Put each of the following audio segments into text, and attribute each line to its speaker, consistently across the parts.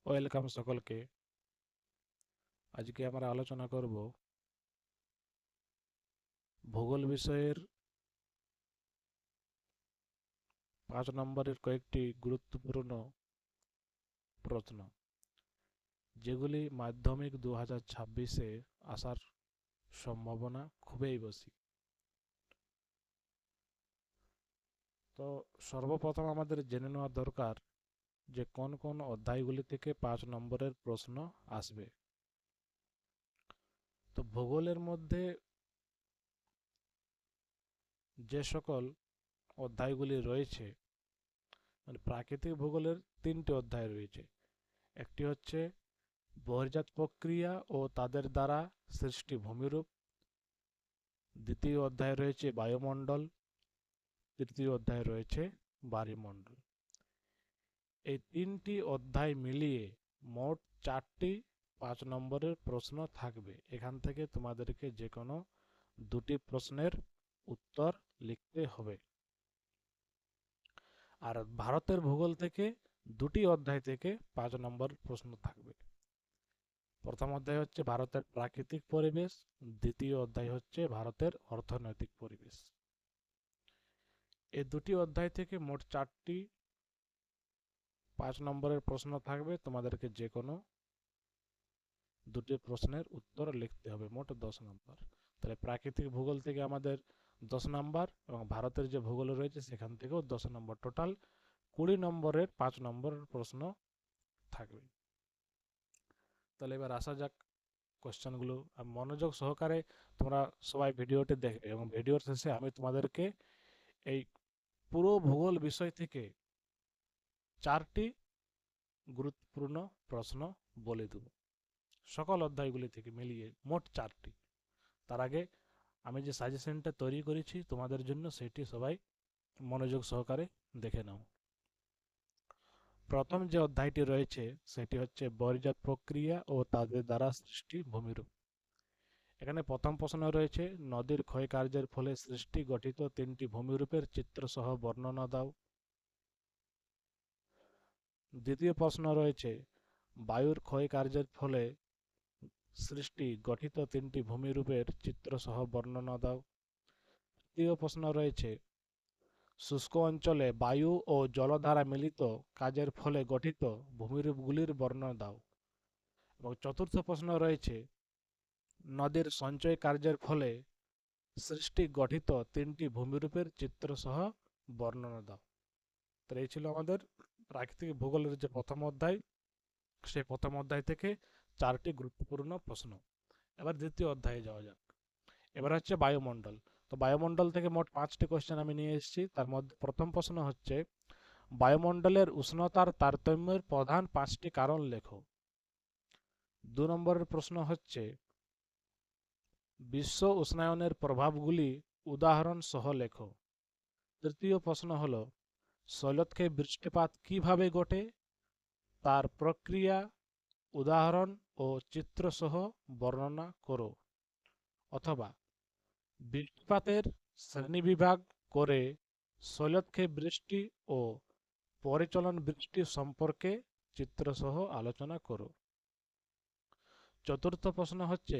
Speaker 1: Welcome সকলকে। আজকে আমরা আলোচনা করব ভূগোল বিষয়ের 5 নম্বরের কয়েকটি গুরুত্বপূর্ণ প্রশ্ন, যেগুলি মাধ্যমিক 2026-এ আসার সম্ভাবনা খুবই বেশি। তো সর্বপ্রথম আমাদের জেনে নেওয়া দরকার যে কোন কোন অধ্যায়গুলি থেকে 5 নম্বরের প্রশ্ন আসবে। তো ভূগোলের মধ্যে যে সকল অধ্যায়গুলি রয়েছে, মানে প্রাকৃতিক ভূগোলের 3টি অধ্যায় রয়েছে। একটি হচ্ছে বহির্জাত প্রক্রিয়া ও তাদের দ্বারা সৃষ্টি ভূমিরূপ, দ্বিতীয় অধ্যায়ে রয়েছে বায়ুমণ্ডল, তৃতীয় অধ্যায়ে রয়েছে বায়ুমণ্ডল। এই 3টি অধ্যায় মিলিয়ে মোট 4টি 5 নম্বরের প্রশ্ন থাকবে। এখান থেকে তোমাদেরকে যে কোনো 2টি প্রশ্নের উত্তর লিখতে হবে। আর ভারতের ভূগোল থেকে 2টি অধ্যায় থেকে 5 নম্বর প্রশ্ন থাকবে। প্রথম অধ্যায় হচ্ছে ভারতের প্রাকৃতিক পরিবেশ, দ্বিতীয় অধ্যায় হচ্ছে ভারতের অর্থনৈতিক পরিবেশ। এই 2টি অধ্যায় থেকে মোট 4টি 5 নম্বরের প্রশ্ন থাকবে। তোমাদেরকে যে কোনো 2টি প্রশ্নের উত্তর লিখতে হবে, মোট 10 নম্বর। তাহলে প্রাকৃতিক ভূগোল থেকে আমাদের 10 নম্বর এবং ভারতের যে ভূগোল রয়েছে সেখান থেকেও 10 নম্বর, টোটাল 20 নম্বরের 5 নম্বরের প্রশ্ন থাকবে। তাহলে এবার আসা যাক কোশ্চেনগুলো। মনোযোগ সহকারে তোমরা সবাই ভিডিওটি দেখবে এবং ভিডিওর শেষে আমি তোমাদেরকে এই পুরো ভূগোল বিষয় থেকে 4টি গুরুত্বপূর্ণ প্রশ্ন বলে দেব, সকল অধ্যায়গুলি থেকে মিলিয়ে মোট 4টি। তার আগে আমি যে সাজেশনটা তৈরি করেছি তোমাদের জন্য, সেটি সবাই মনোযোগ সহকারে দেখে নাও। প্রথম যে অধ্যায়টি রয়েছে সেটি হচ্ছে বহির্জাত প্রক্রিয়া ও তাদের দ্বারা সৃষ্টি ভূমিরূপ। এখানে প্রথম প্রশ্ন রয়েছে, নদীর ক্ষয়কার্যের ফলে সৃষ্টি গঠিত 3টি ভূমিরূপের চিত্রসহ বর্ণনা দাও। দ্বিতীয় প্রশ্ন রয়েছে, বায়ুর ক্ষয়কার্যের ফলে সৃষ্টি গঠিত 3টি ভূমিরূপের চিত্রসহ বর্ণনা দাও। তৃতীয় প্রশ্ন রয়েছে, শুষ্ক অঞ্চলে বায়ু ও জলধারা মিলিত কাজের ফলে গঠিত ভূমিরূপগুলির বর্ণনা দাও। এবং চতুর্থ প্রশ্ন রয়েছে, নদীর সঞ্চয় কার্যের ফলে সৃষ্টি গঠিত 3টি ভূমিরূপের চিত্রসহ বর্ণনা দাও। তো এই ছিল আমাদের প্রাকৃতিক ভূগোলের যে প্রথম অধ্যায়, সেই প্রথম অধ্যায় থেকে 4টি গুরুত্বপূর্ণ প্রশ্ন। এবার দ্বিতীয় অধ্যায়ে যাওয়া যাক। এবার হচ্ছে বায়ুমণ্ডল। তো বায়ুমণ্ডল থেকে মোট 5টি কোশ্চেন আমি নিয়ে এসেছি। তার মধ্যে প্রথম প্রশ্ন হচ্ছে, বায়ুমণ্ডলের উষ্ণতার তারতম্যের প্রধান 5টি কারণ লেখো। 2 নম্বরের প্রশ্ন হচ্ছে, বিশ্ব উষ্ণায়নের প্রভাবগুলি উদাহরণ সহ লেখো। তৃতীয় প্রশ্ন হলো, শৈলক্ষে বৃষ্টিপাত কিভাবে ঘটে, তার প্রক্রিয়া, উদাহরণ ও চিত্র সহ বর্ণনা করো। অথবা বৃষ্টিপাতের শ্রেণীবিভাগ করে শৈলক্ষে বৃষ্টি ও পরিচলন বৃষ্টি সম্পর্কে চিত্র সহ আলোচনা করো। চতুর্থ প্রশ্ন হচ্ছে,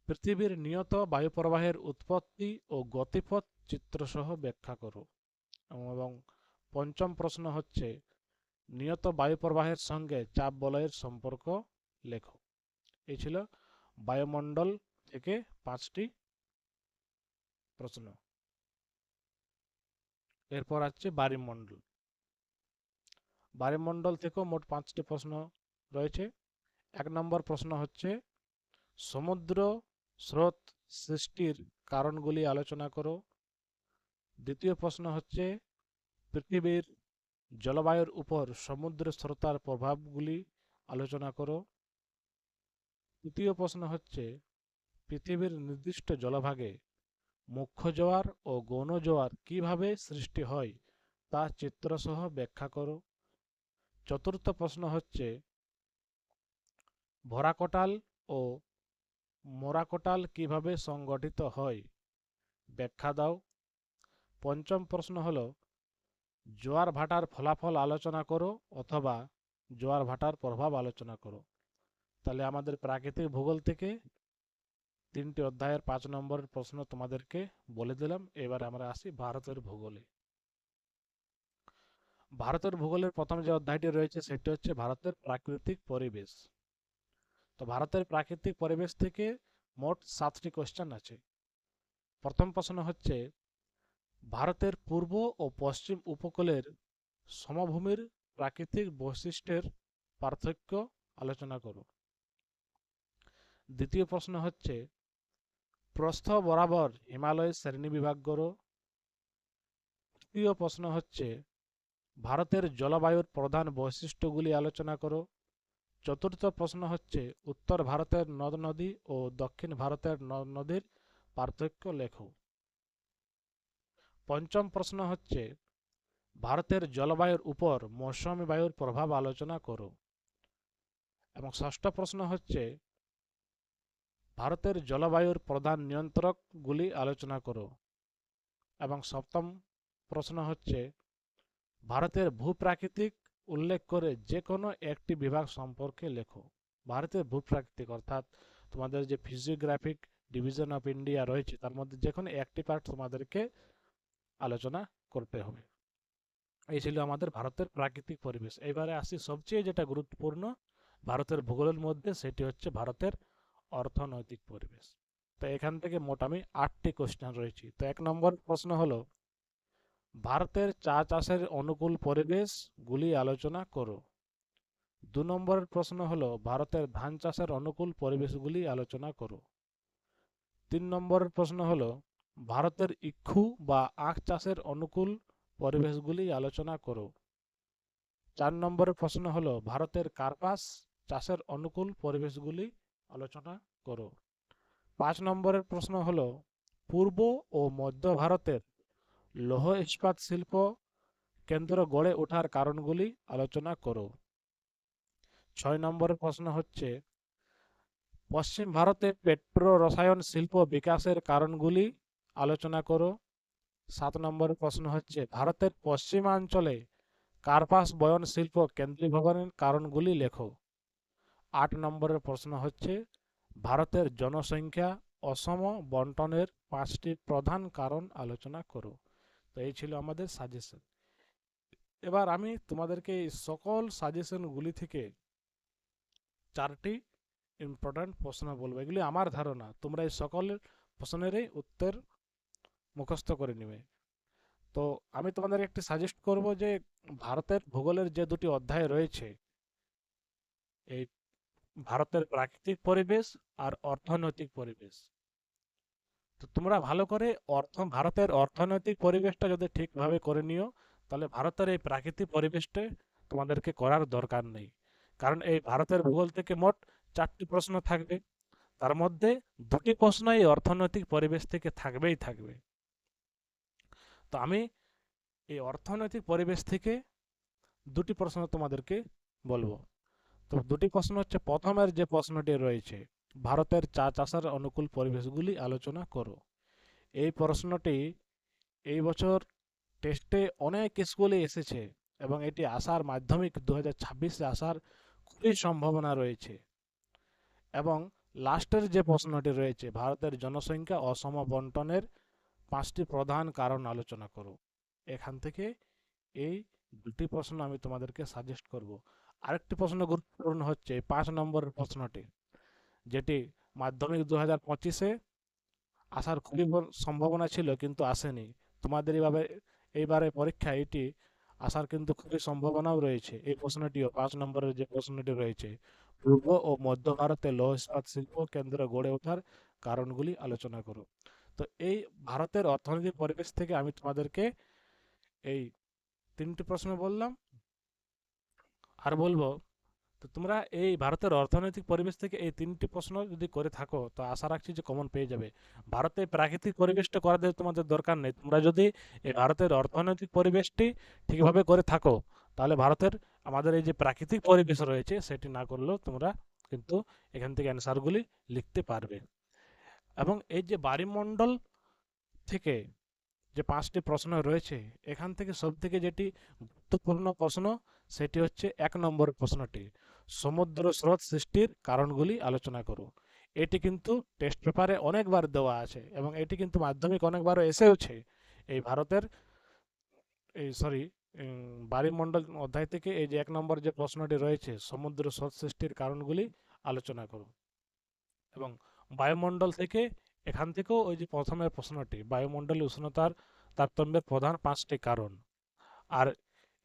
Speaker 1: পৃথিবীর নিয়ত বায়ুপ্রবাহের উৎপত্তি ও গতিপথ চিত্রসহ ব্যাখ্যা করো। এবং পঞ্চম প্রশ্ন হচ্ছে, নিয়ত বায়ুপ্রবাহের সঙ্গে চাপ বলয়ের সম্পর্ক লেখো। এই ছিল বায়ুমণ্ডল থেকে 5টি প্রশ্ন। এরপর আছে বায়ুমণ্ডল। বায়ুমণ্ডল থেকেও মোট 5টি প্রশ্ন রয়েছে। 1 নম্বর প্রশ্ন হচ্ছে, সমুদ্র স্রোত সৃষ্টির কারণগুলি আলোচনা করো। দ্বিতীয় প্রশ্ন হচ্ছে, পৃথিবীর জলবায়ুর উপর সমুদ্র স্রোতার প্রভাবগুলি আলোচনা করো। তৃতীয় প্রশ্ন হচ্ছে, পৃথিবীর নির্দিষ্ট জলভাগে মুখ্য জোয়ার ও গৌণ জোয়ার কিভাবে সৃষ্টি হয় তা চিত্রসহ ব্যাখ্যা করো। চতুর্থ প্রশ্ন হচ্ছে, ভরাকটাল ও মোরাকটাল কিভাবে সংগঠিত হয়, ব্যাখ্যা দাও। পঞ্চম প্রশ্ন হল, জোয়ার ভাটার ফলাফল আলোচনা করো অথবা জোয়ার ভাটার প্রভাব আলোচনা করো। তাহলে আমাদের প্রাকৃতিক ভূগোল থেকে 3টি অধ্যায়ের 5 নম্বরের প্রশ্ন তোমাদেরকে বলে দিলাম। এবার আমরা আসি ভারতের ভূগোলে। ভারতের ভূগোলের প্রথম যে অধ্যায়টি রয়েছে সেটি হচ্ছে ভারতের প্রাকৃতিক পরিবেশ। তো ভারতের প্রাকৃতিক পরিবেশ থেকে মোট 7টি কোশ্চেন আছে। প্রথম প্রশ্ন হচ্ছে ভারতের পূর্ব ও পশ্চিম উপকূলের সমভূমির প্রাকৃতিক বৈশিষ্ট্যের পার্থক্য আলোচনা করো। দ্বিতীয় প্রশ্ন হচ্ছে প্রস্থ বরাবর হিমালয় শ্রেণীবিভাগ করো। তৃতীয় প্রশ্ন হচ্ছে ভারতের জলবায়ুর প্রধান বৈশিষ্ট্যগুলি আলোচনা করো। চতুর্থ প্রশ্ন হচ্ছে উত্তর ভারতের নদ নদী ও দক্ষিণ ভারতের নদ নদীর পার্থক্য লেখো। পঞ্চম প্রশ্ন হচ্ছে ভারতের জলবায়ুর উপর মৌসুমী বায়ুর প্রভাব আলোচনা করো। এবং ষষ্ঠ প্রশ্ন হচ্ছে ভারতের জলবায়ুর প্রধান নিয়ন্ত্রকগুলি আলোচনা করো। এবং সপ্তম প্রশ্ন হচ্ছে ভারতের ভূপ্রাকৃতিক উল্লেখ করে যে কোনো একটি বিভাগ সম্পর্কে লেখো। ভারতের ভূপ্রাকৃতিক অর্থাৎ তোমাদের যে ফিজিওগ্রাফিক ডিভিশন অফ ইন্ডিয়া রয়েছে তার মধ্যে যে কোনো একটি পার্ট তোমাদেরকে আলোচনা করতে হবে। এই ছিল আমাদের ভারতের প্রাকৃতিক পরিবেশ। এবারে আসি সবচেয়ে যেটা গুরুত্বপূর্ণ ভারতের ভূগোলের মধ্যে, সেটি হচ্ছে ভারতের অর্থনৈতিক পরিবেশ। তো এখান থেকে মোট আমি 8টি কোশ্চেন রয়েছে। তো 1 নম্বর প্রশ্ন হলো ভারতের চা চাষের অনুকূল পরিবেশগুলি আলোচনা করো। 2 নম্বরের প্রশ্ন হলো ভারতের ধান চাষের অনুকূল পরিবেশগুলি আলোচনা করো। 3 নম্বরের প্রশ্ন হলো ভারতের ইক্ষু বা আখ চাষের অনুকূল পরিবেশগুলি আলোচনা করো। 4 নম্বরের প্রশ্ন হলো ভারতের কার্পাস চাষের অনুকূল পরিবেশগুলি আলোচনা করো। 5 নম্বরের প্রশ্ন হলো পূর্ব ও মধ্য ভারতের লৌহ ইস্পাত শিল্প কেন্দ্র গড়ে ওঠার কারণগুলি আলোচনা করো। 6 নম্বরের প্রশ্ন হচ্ছে পশ্চিম ভারতে পেট্রো রসায়ন শিল্প বিকাশের কারণগুলি আলোচনা করো। 7 নম্বরের প্রশ্ন হচ্ছে ভারতের পশ্চিমাঞ্চলে কার্পাস বয়ন শিল্প কেন্দ্রীভবনের কারণগুলি লেখো। 8 নম্বরের প্রশ্ন হচ্ছে ভারতের জনসংখ্যা অসম বন্টনের 5টি প্রধান কারণ আলোচনা করো। তো এই ছিল আমাদের সাজেশন। এবার আমি তোমাদেরকে এই সকল সাজেশনগুলি থেকে 4টি ইম্পর্ট্যান্ট প্রশ্ন বলবো। এগুলি আমার ধারণা, তোমরা এই সকল প্রশ্নেরই উত্তর মুখস্থ করে নিবে। তো আমি তোমাদের একটি সাজেস্ট করব যে ভারতের ভূগোলের যে 2টি অধ্যায় রয়েছে, এই ভারতের প্রাকৃতিক পরিবেশ আর অর্থনৈতিক পরিবেশ, তো তোমরা ভালো করে ভারতের অর্থনৈতিক পরিবেশটা যদি ঠিকভাবে করে নিও তাহলে ভারতের এই প্রাকৃতিক পরিবেশটা তোমাদেরকে করার দরকার নেই। কারণ এই ভারতের ভূগোল থেকে মোট 4টি প্রশ্ন থাকবে, তার মধ্যে 2টি প্রশ্ন এই অর্থনৈতিক পরিবেশ থেকে থাকবেই থাকবে। তো আমি এই অর্থনৈতিক পরিবেশ থেকে 2টি প্রশ্ন তোমাদেরকে বলবো। তো 2টি প্রশ্ন হচ্ছে প্রথমের যে প্রশ্নটি রয়েছে ভারতের চা চাষের অনুকূল পরিবেশগুলি আলোচনা করো। এই প্রশ্নটি এই বছর টেস্টে অনেক স্কুলে এসেছে এবং এটি আসার মাধ্যমিক 2026-এ আসার খুবই সম্ভাবনা রয়েছে। এবং লাস্টের যে প্রশ্নটি রয়েছে ভারতের জনসংখ্যা অসম বন্টনের 5টি প্রধান কারণ আলোচনা করো। এখান থেকে এই 2টি প্রশ্ন আমি তোমাদেরকে সাজেস্ট করব। আরেকটি প্রশ্ন গুরুত্বপূর্ণ হচ্ছে 5 নম্বরের প্রশ্নটি, যেটি মাধ্যমিক 2025-এ আসার খুবই সম্ভাবনা ছিল কিন্তু আসেনি। তোমাদের এইবারে পরীক্ষা এটি আসার কিন্তু খুবই সম্ভাবনাও রয়েছে। এই প্রশ্নটিও 5 নম্বরের যে প্রশ্নটি রয়েছে পূর্ব ও মধ্য ভারতে লৌহ ইস্পাত শিল্প কেন্দ্র গড়ে ওঠার কারণগুলি আলোচনা করো। তো এই ভারতের অর্থনৈতিক পরিবেশ থেকে আমি তোমাদেরকে এই 3টি প্রশ্ন বললাম আর বলবো। তো তোমরা এই ভারতের অর্থনৈতিক পরিবেশ থেকে এই 3টি প্রশ্ন যদি করে থাকো তো আশা রাখছি যে কমন পেয়ে যাবে। ভারতের প্রাকৃতিক পরিবেশটা করাতে তোমাদের দরকার নেই, তোমরা যদি এই ভারতের অর্থনৈতিক পরিবেশটি ঠিকভাবে করে থাকো তাহলে ভারতের আমাদের এই যে প্রাকৃতিক পরিবেশ রয়েছে সেটি না করলেও তোমরা কিন্তু এখান থেকে অ্যান্সারগুলি লিখতে পারবে। এবং এই যে বায়ুমণ্ডল থেকে যে 5টি প্রশ্ন রয়েছে এখান থেকে সব থেকে যেটি গুরুত্বপূর্ণ প্রশ্ন সেটি হচ্ছে ১ নম্বর প্রশ্নটি, সমুদ্র স্রোত সৃষ্টির কারণগুলি আলোচনা করো। এটি কিন্তু টেস্ট পেপারে অনেকবার দেওয়া আছে এবং এটি কিন্তু মাধ্যমিক অনেকবারও এসেওছে। এই ভারতের সরি বায়ুমণ্ডল অধ্যায় থেকে এই যে ১ নম্বর যে প্রশ্নটি রয়েছে, সমুদ্র স্রোত সৃষ্টির কারণগুলি আলোচনা করো। এবং বায়ুমণ্ডল থেকে এখান থেকেও ওই যে প্রথমের প্রশ্নটি, বায়ুমণ্ডলীয় উষ্ণতার তারতম্যের প্রধান ৫টি কারণ। আর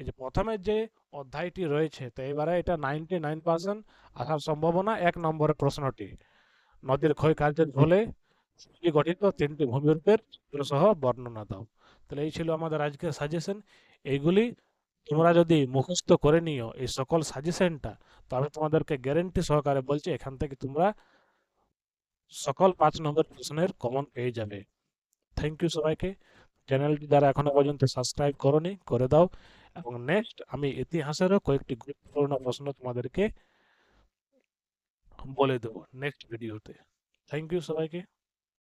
Speaker 1: এই যে প্রথমের যে অধ্যায়টি রয়েছে, তো এবারে এটা 99% আসার সম্ভাবনা ১ নম্বরের প্রশ্নটি, নদীর ক্ষয় কার্যের ফলে গঠিত ৩টি ভূমিরূপের চিত্রসহ বর্ণনা দাও। তাহলে এই ছিল আমাদের আজকের সাজেশন। এইগুলি তোমরা যদি মুখস্থ করে নিও এই সকল সাজেশনটা, তো আমি তোমাদেরকে গ্যারেন্টি সহকারে বলছি এখান থেকে তোমরা সকল ৫ নম্বর প্রশ্নের কমন পেয়ে যাবে। থ্যাংক ইউ সবাইকে। চ্যানেলটি যারা এখনো পর্যন্ত সাবস্ক্রাইব করোনি করে দাও, এবং নেক্সট আমি ইতিহাসেরও কয়েকটি গুরুত্বপূর্ণ প্রশ্ন তোমাদেরকে বলে দেবো নেক্সট ভিডিওতে। থ্যাংক ইউ সবাইকে।